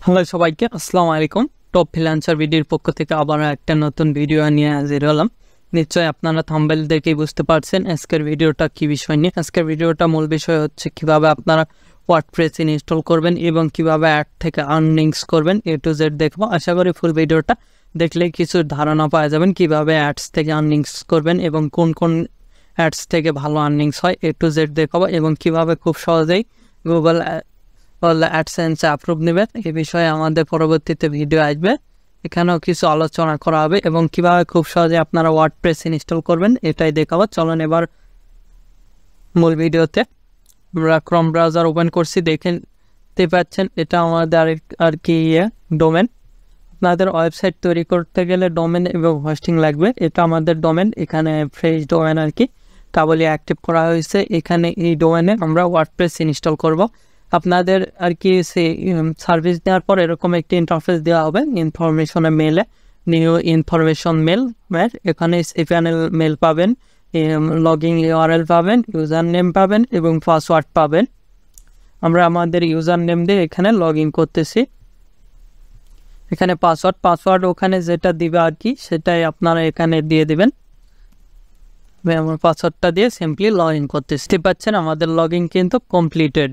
Hello সবাইকে, আসসালামু আলাইকুম। টপ ফ্রিল্যান্সার ভিডিওর পক্ষ থেকে আবার একটা নতুন ভিডিও নিয়ে হাজির হলাম। নিশ্চয়ই আপনারা থাম্বনেল দেখেই বুঝতে পারছেন আজকের ভিডিওটা কি বিষয় নিয়ে। আজকের ভিডিওটা মূল বিষয় হচ্ছে কিভাবে আপনারা ওয়ার্ডপ্রেস ইনস্টল করবেন এবং কিভাবে অ্যাড থেকে আর্নিংস করবেন, A to Z দেখবো। আশা করি ফুল ভিডিওটা দেখলে কিছু ধারণা পাওয়া যাবেন কিভাবে অ্যাডস থেকে আর্নিংস করবেন এবং কোন কোন অ্যাডস থেকে ভালো আর্নিংস হয়, A to Z দেখাবো এবং কিভাবে খুব সহজেই গুগল অ্যাডসেন্স অ্যাপ্রুভ নেবেন। এই বিষয়ে আমাদের পরবর্তীতে ভিডিও আসবে, এখানেও কিছু আলোচনা করা হবে এবং কিভাবে খুব সহজে আপনারা ওয়ার্ডপ্রেস ইনস্টল করবেন এটাই দেখাবো। চলুন এবার মূল ভিডিওতে। আমরা ক্রোম ব্রাউজার ওপেন করছি, দেখতে পাচ্ছেন এটা আমাদের আর কি ডোমেন। আপনাদের ওয়েবসাইট তৈরি করতে গেলে ডোমেন এবং হোস্টিং লাগবে। এটা আমাদের ডোমেন, এখানে ফ্রেশ ডোমেন আর কি কেবলই অ্যাক্টিভ করা হয়েছে। এখানে এই ডোমেনে আমরা ওয়ার্ডপ্রেস ইনস্টল করব। আপনাদের আর কি সেই সার্ভিস দেওয়ার পর এরকম একটি ইন্টারফেস দেওয়া হবে ইনফরমেশনে মেলে, নিউ ইনফরমেশন মেল। এখানে সিপ্যানেল মেল পাবেন, লগইন ইউআরএল পাবেন, ইউজার নেম পাবেন এবং পাসওয়ার্ড পাবেন। আমরা আমাদের ইউজার নেম দিয়ে এখানে লগ ইন করতেছি। এখানে পাসওয়ার্ড ওখানে যেটা দিবে আর কি সেটাই আপনারা এখানে দিয়ে দিবেন। আমার পাসওয়ার্ডটা দিয়ে সিম্পলি লগ ইন করতেছি। পাচ্ছেন আমাদের লগ ইন কিন্তু কমপ্লিটেড।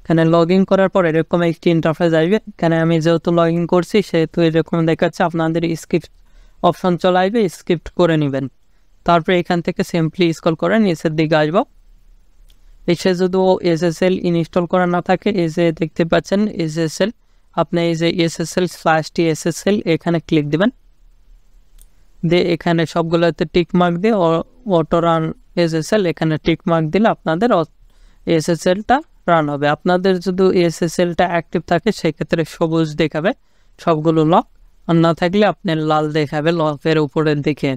এখানে লগ ইন করার পর এরকম একটি ইন্টারফেস আসবে। এখানে আমি যেহেতু লগ ইন করছি সেহেতু এরকম দেখাচ্ছে। আপনাদের স্ক্রিপ্ট অপশন চলে আসবে, স্ক্রিপ্ট করে নেবেন। তারপরে এখান থেকে সিম্পলি স্ক্রল করে নিচের দিকে আসবো। এসে যদি SSL ইনস্টল করা না থাকে, এই যে দেখতে পাচ্ছেন SSL, আপনি এই যে SSL/TSSL এখানে ক্লিক দেবেন। দিয়ে এখানে সবগুলোতে টিক মার্ক দিয়ে অটো রান SSL এখানে টিক মার্ক দিলে আপনাদের SSLটা রান হবে। আপনাদের যদি SSLটা অ্যাক্টিভ থাকে সেক্ষেত্রে সবুজ দেখাবে সবগুলো লক, আর না থাকলে আপনার লাল দেখাবে লকের উপরের দিকে।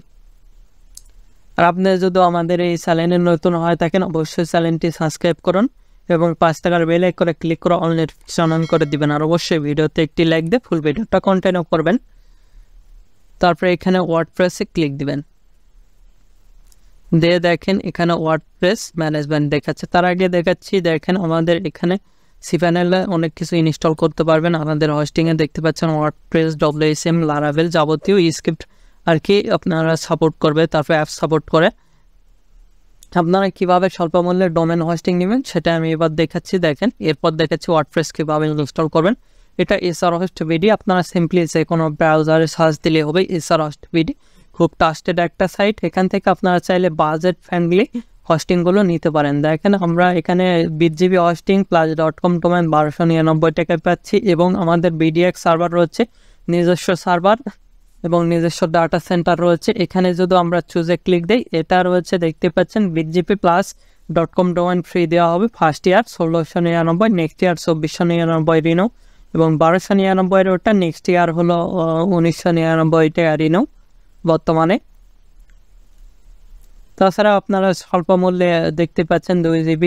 আর আপনি যদি আমাদের এই চ্যানেলে নতুন হয়ে থাকেন অবশ্যই চ্যানেলটি সাবস্ক্রাইব করুন এবং 5 টাকার বেল আইকনে ক্লিক করে অল নোটিফিকেশন অন করে দিবেন। আর অবশ্যই ভিডিওতে একটি লাইক দিয়ে ফুল ভিডিওটা কন্টিনিউ করবেন। তারপরে এখানে ওয়ার্ডপ্রেসে ক্লিক দিবেন, দিয়ে দেখেন এখানে ওয়ার্ডপ্রেস ম্যানেজমেন্ট দেখাচ্ছে। তার আগে দেখাচ্ছি, দেখেন আমাদের এখানে সিপ্যানেলে অনেক কিছু ইনস্টল করতে পারবেন। আমাদের হোস্টিংয়ে দেখতে পাচ্ছেন ওয়ার্ডপ্রেস, WSM, লারাভেল যাবতীয় স্ক্রিপ্ট আর কি আপনারা সাপোর্ট করবে। তারপরে অ্যাপ সাপোর্ট করে। আপনারা কীভাবে স্বল্প মূল্যে ডোমেন হোস্টিং নেবেন সেটা আমি এবার দেখাচ্ছি। দেখেন এরপর দেখাচ্ছি ওয়ার্ডপ্রেস কীভাবে ইনস্টল করবেন। এটা SRHostBD, আপনারা সিম্পলি যে কোনো ব্রাউজারে সার্চ দিলে হবে SRHostBD, খুব ট্রাস্টেড একটা সাইট। এখান থেকে আপনারা চাইলে বাজেট ফ্রেন্ডলি হোস্টিংগুলো নিতে পারেন। দেখেন আমরা এখানে BGB হোস্টিং plus.com ডোমেন 1299 টাকায় পাচ্ছি এবং আমাদের BDX সার্ভার রয়েছে, নিজস্ব সার্ভার এবং নিজস্ব ডাটা সেন্টার রয়েছে। এখানে যদি আমরা চুজে ক্লিক দিই, এটা রয়েছে দেখতে পাচ্ছেন BGP+.com ডোমেন ফ্রি দেওয়া হবে first year 1699, next year 2499 rhino এবং 1299 ওটা নেক্সট ইয়ার হলো 1999 টাকা রিনো বর্তমানে। তাছাড়া আপনারা স্বল্প মূল্যে দেখতে পাচ্ছেন 2 GB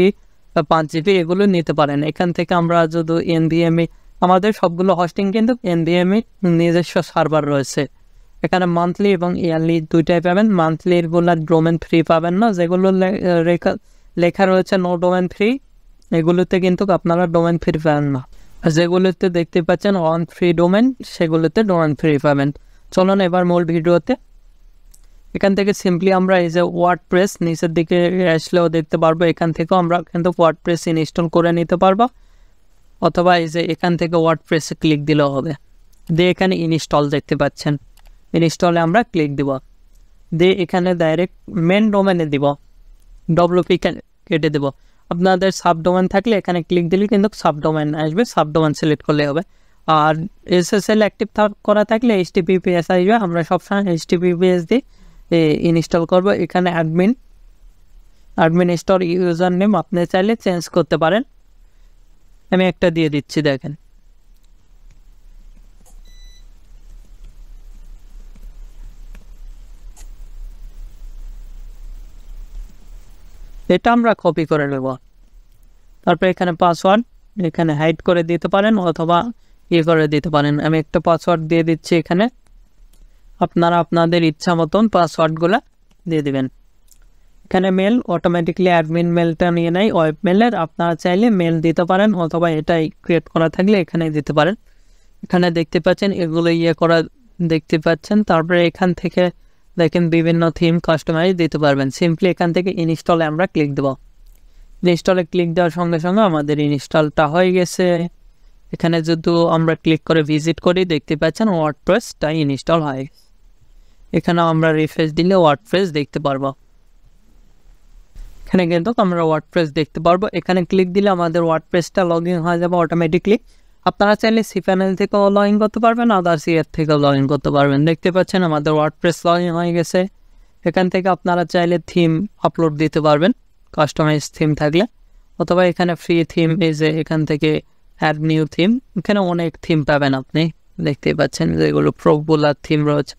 বা 5 GB এগুলো নিতে পারেন। এখান থেকে আমরা যদি NVMe, আমাদের সবগুলো হোস্টিং কিন্তু NVMe নিজস্ব সার্ভার রয়েছে। এখানে মান্থলি এবং ইয়ারলি দুইটাই পাবেন। মান্থলিরগুলো ডোমেন ফ্রি পাবেন না, যেগুলো লেখা রয়েছে নো ডোমেন ফ্রি এগুলোতে কিন্তু আপনারা ডোমেন ফ্রি পাবেন না। যেগুলোতে দেখতে পাচ্ছেন অন ফ্রি ডোমেন সেগুলোতে ডোমেন ফ্রি পাবেন। চলুন এবার মূল ভিডিওতে। এখান থেকে সিম্পলি আমরা এই যে ওয়ার্ডপ্রেস নিচের দিকে আসলেও দেখতে পারবো, এখান থেকেও আমরা কিন্তু ওয়ার্ডপ্রেস ইনস্টল করে নিতে পারবো, অথবা এই যে এখান থেকে ওয়ার্ডপ্রেসে ক্লিক দিলেও হবে। দিয়ে এখানে ইনস্টল দেখতে পাচ্ছেন, ইনস্টলে আমরা ক্লিক দিব। দিয়ে এখানে ডাইরেক্ট মেন ডোমেনে দিব, WP কেটে দেব। আপনাদের সাব ডোমেন থাকলে এখানে ক্লিক দিলে কিন্তু সাব ডোমেন আসবে, সাব ডোমেন সিলেক্ট করলে হবে। আর SSL অ্যাক্টিভ করা থাকলে HTTPS আসবে। আমরা সবসময় HTTPS দিয়ে ইনস্টল করব। এখানে অ্যাডমিন স্টোর ইউজার নেম আপনি চাইলে চেঞ্জ করতে পারেন, আমি একটা দিয়ে দিচ্ছি। দেখেন এটা আমরা কপি করে নেব। তারপর এখানে পাসওয়ার্ড এখানে হাইড করে দিতে পারেন অথবা করে দিতে পারেন। আমি একটা পাসওয়ার্ড দিয়ে দিচ্ছি। এখানে আপনারা আপনাদের ইচ্ছা মতন পাসওয়ার্ডগুলো দিয়ে দিবেন। এখানে মেল অটোমেটিকলি অ্যাডমিন মেলটা নিয়ে নেয় ওয়েব মেলের। আপনারা চাইলে মেল দিতে পারেন অথবা এটাই ক্রিয়েট করা থাকলে এখানে দিতে পারেন। এখানে দেখতে পাচ্ছেন এগুলো করা দেখতে পাচ্ছেন। তারপরে এখান থেকে দেখেন বিভিন্ন থিম কাস্টমাইজ দিতে পারবেন। সিম্পলি এখান থেকে ইনস্টলে আমরা ক্লিক দেব। ইনস্টলে ক্লিক দেওয়ার সঙ্গে সঙ্গে আমাদের ইনস্টলটা হয়ে গেছে। এখানে যদি আমরা ক্লিক করে ভিজিট করি দেখতে পাচ্ছেন ওয়ার্ডপ্রেসটা ইনস্টল হয় গেছে। এখানে আমরা রিফ্রেশ দিলে ওয়ার্ডপ্রেস দেখতে পারবো। এখানে কিন্তু আমরা ওয়ার্ডপ্রেস দেখতে পারবো। এখানে ক্লিক দিলে আমাদের ওয়ার্ডপ্রেসটা লগ ইন হয়ে যাবে অটোমেটিকলি। আপনারা চাইলে সিপ্যানেল থেকেও লগ ইন করতে পারবেন, আদার্স এর থেকেও লগ ইন করতে পারবেন। দেখতে পাচ্ছেন আমাদের ওয়ার্ডপ্রেস লগ ইন হয়ে গেছে। এখান থেকে আপনারা চাইলে থিম আপলোড দিতে পারবেন কাস্টমাইজ থিম থাকলে, অথবা এখানে ফ্রি থিম এই যে এখান থেকে অ্যাড নিউ থিম, এখানে অনেক থিম পাবেন আপনি। দেখতে পাচ্ছেন যেগুলো পপুলার থিম রয়েছে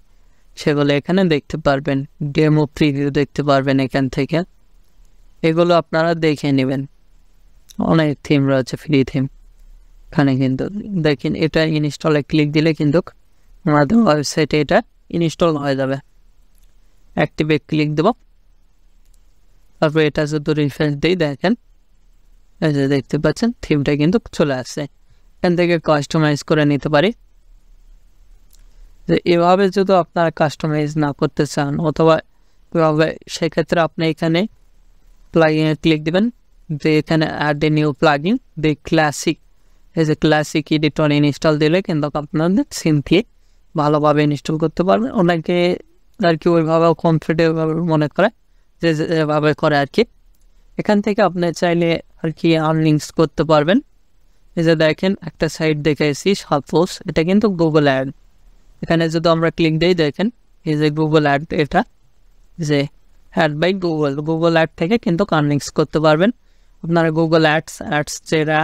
সেগুলো এখানে দেখতে পারবেন। ডেমো প্রিভিউ দেখতে পারবেন এখান থেকে, এগুলো আপনারা দেখে নেবেন। অনেক থিম রয়েছে ফ্রি থিম এখানে। কিন্তু দেখেন এটা ইনস্টলে ক্লিক দিলে কিন্তু আমাদের ওয়েবসাইটে এটা ইনস্টল হয়ে যাবে। অ্যাক্টিভে ক্লিক দেব। তারপর এটা যদি রিফ্রেশ দিই দেখেন এই যে দেখতে পাচ্ছেন থিমটা কিন্তু চলে আসছে। এখান থেকে কাস্টমাইজ করে নিতে পারি। যে এভাবে যদি আপনারা কাস্টমাইজ না করতে চান অথবা এভাবে, সেক্ষেত্রে আপনি এখানে প্লাগইনে ক্লিক দেবেন। যে এখানে add a new plugin the classic, এই যে ক্লাসিক এডিটর ইনস্টল দিলে কিন্তু আপনাদের সিম্পলি ভালোভাবে ইনস্টল করতে পারবেন। অনেকে আর কি ওইভাবে কমফোর্টেবল মনে করে যে যেভাবে করে আর কি। এখান থেকে আপনি চাইলে আর কি আর্নিংস করতে পারবেন। এই যে দেখেন একটা সাইট দেখেছি সাপোজ, এটা কিন্তু গুগল অ্যাড। এখানে যদি আমরা ক্লিক দিই দেখেন এই যে গুগল অ্যাড, এটা যে অ্যাড বাই গুগল অ্যাড থেকে কিন্তু আর্নিংস করতে পারবেন। আপনারা গুগল অ্যাডস যেটা,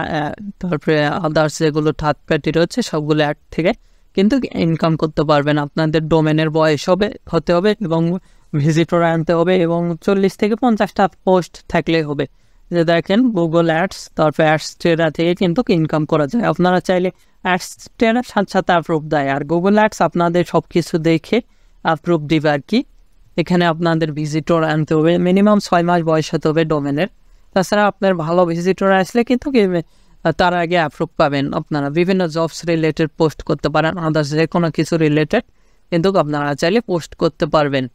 তারপরে আদার্স যেগুলো থার্ড পার্টি রয়েছে সবগুলো অ্যাড থেকে কিন্তু ইনকাম করতে পারবেন। আপনাদের ডোমেনের বয়স হতে হবে এবং ভিজিটর আনতে হবে এবং 40 থেকে 50টা পোস্ট থাকলে হবে। যে দেখেন গুগল অ্যাডস, তারপরে অ্যাডস ট্রেডার থেকে কিন্তু ইনকাম করা যায়। আপনারা চাইলে অ্যাডস ট্রেডার সাথে সাথে অ্যাপ্রুভ দেয়, আর গুগল অ্যাডস আপনাদের সব কিছু দেখে অ্যাপ্রুভ দিবে আর কি। এখানে আপনাদের ভিজিটর আনতে হবে, মিনিমাম 6 মাস বয়স হতে হবে ডোমেনের। তাছাড়া আপনার ভালো ভিজিটর আসলে কিন্তু তার আগে অ্যাপ্রুভ পাবেন। আপনারা বিভিন্ন জবস রিলেটেড পোস্ট করতে পারেন, আদার্স যে কোনো কিছু রিলেটেড কিন্তু আপনারা চাইলে পোস্ট করতে পারবেন।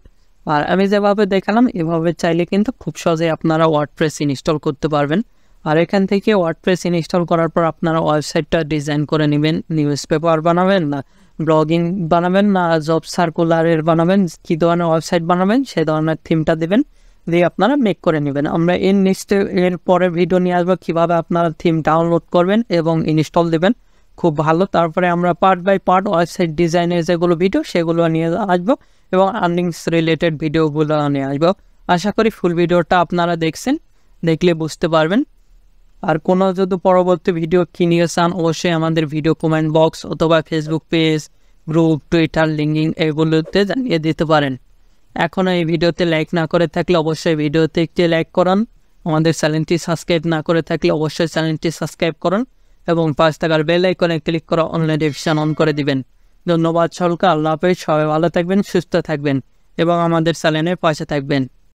আর আমি যেভাবে দেখালাম এভাবে চাইলে কিন্তু খুব সহজে আপনারা ওয়ার্ডপ্রেস ইনস্টল করতে পারবেন। আর এখান থেকে ওয়ার্ডপ্রেস ইনস্টল করার পর আপনারা ওয়েবসাইটটা ডিজাইন করে নেবেন। নিউজ পেপার বানাবেন না ব্লগিং বানাবেন না জব সার্কুলারের বানাবেন, কী ধরনের ওয়েবসাইট বানাবেন সেই ধরনের থিমটা দেবেন, দিয়ে আপনারা মেক করে নেবেন। আমরা এর পরের ভিডিও নিয়ে আসবো কীভাবে আপনারা থিম ডাউনলোড করবেন এবং ইনস্টল দেবেন, খুব ভালো। তারপরে আমরা পার্ট বাই পার্ট ওয়েবসাইট ডিজাইনের যেগুলো ভিডিও সেগুলো নিয়ে আসবো এবং আর্নিংস রিলেটেড ভিডিওগুলো নিয়ে আসবো। আশা করি ফুল ভিডিওটা আপনারা দেখছেন, দেখলে বুঝতে পারবেন। আর কোনো যদি পরবর্তী ভিডিও কি নিয়ে চান অবশ্যই আমাদের ভিডিও কমেন্ট বক্স অথবা Facebook page, group, Twitter, linking এগুলোতে জানিয়ে দিতে পারেন। এখনও এই ভিডিওতে লাইক না করে থাকলে অবশ্যই ভিডিওতে একটি লাইক করুন। আমাদের চ্যানেলটি সাবস্ক্রাইব না করে থাকলে অবশ্যই চ্যানেলটি সাবস্ক্রাইব করুন এবং পাশ থাকার বেল আইকনে ক্লিক করে অল নোটিফিকেশন অন করে দিবেন। ধন্যবাদ সকলকে। আল্লাহ হাফেজ। সবাই ভালো থাকবেন, সুস্থ থাকবেন এবং আমাদের চ্যানেলের পাশে থাকবেন।